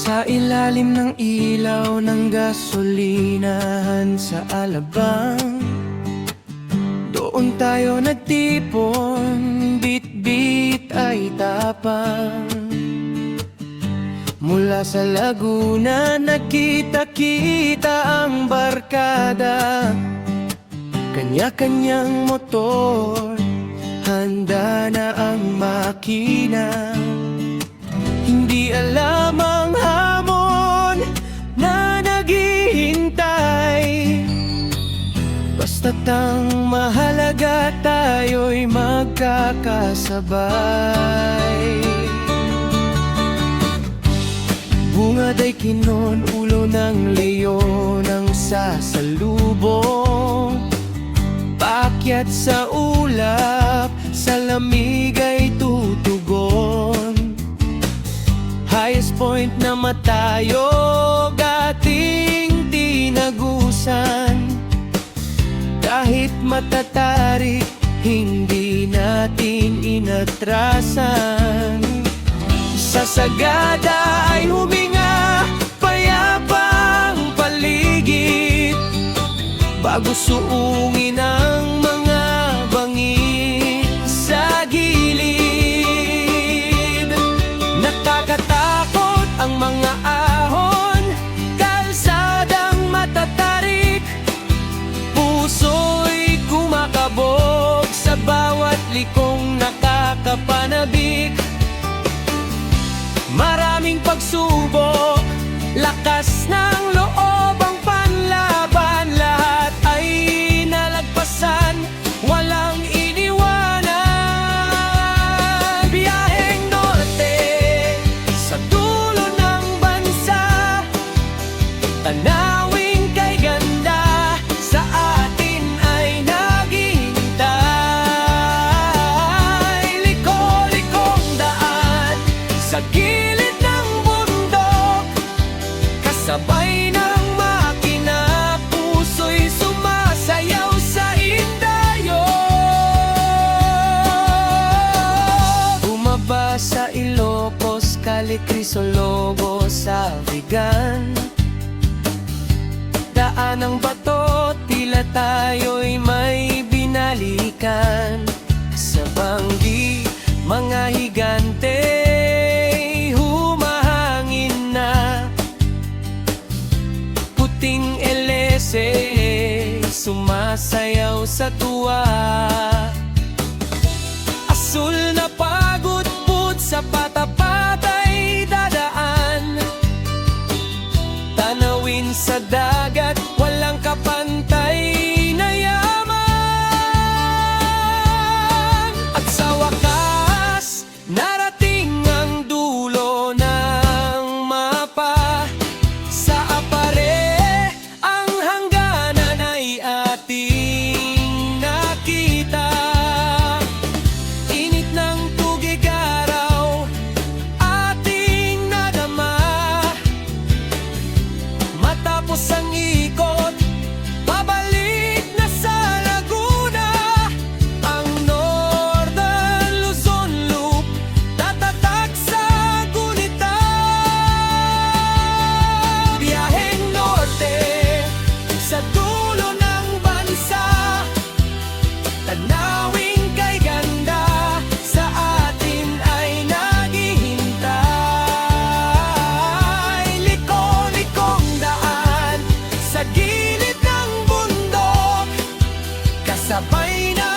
Sa ilalim ng ilaw ng gasolinahan sa Alabang, doon tayo nagtipon, bit-bit ay tapang. Mula sa Laguna nakita-kita ang barkada, kanya-kanyang motor, handa na ang makina. Hindi alam ang hamon na naghihintay, basta't ang mahalaga tayo'y magkakasabay. Bungad ay kinon, ulo ng leon ang sasalubong. Paakyat sa ulap, sa lamig ay tutugon. Highest point na matayog ating tinagusan. Kahit matatarik, hindi natin inatrasan. Sa sagada ay huminga, payapang paligid, bago suungin ang mga bangin sa gilid. Nakakatakot ang mga ahon, kalsadang matatarik, puso'y kumakabog sa bawat likong nakakapanabik. Maraming pagsubok, lakas ng loob ang panlaban, lahat ay nalagpasan, walang iniwanan. Biyaheng norte, sa dulo ng bansa, tanawin kay ganda, sa atin ay naghihintay. Liko-likong daan, sa gilid ng bundok, kasabay ng makina, puso'y sumasayaw sa indayog. Bumaba sa Ilocos, Cali, Crisologo, sa Vigan, daan ng bato, tila tayo'y may binalikan. Sa Banggi, mga higante humahangin na, puting LS sumasayaw sa tuwa. Asul na pagod-put sa patapat ay dadaan, tanawin sa dagat, walang kapantay na yaman. At sa wakas, narating ang dulo ng mapa. Sa apare, ang hangganan ay ating nakita. Init ng tugig araw, ating nadama. Matapos ang ikot, pabalik na sa Laguna. Ang Northern Luzon Loop, tatatag sa gunita. Biyaheng norte, sa dulo ng bansa, tanawin kay ganda, sa atin ay naghihintay. Liko-likong daan, sa gilid ng bundok, kasabay na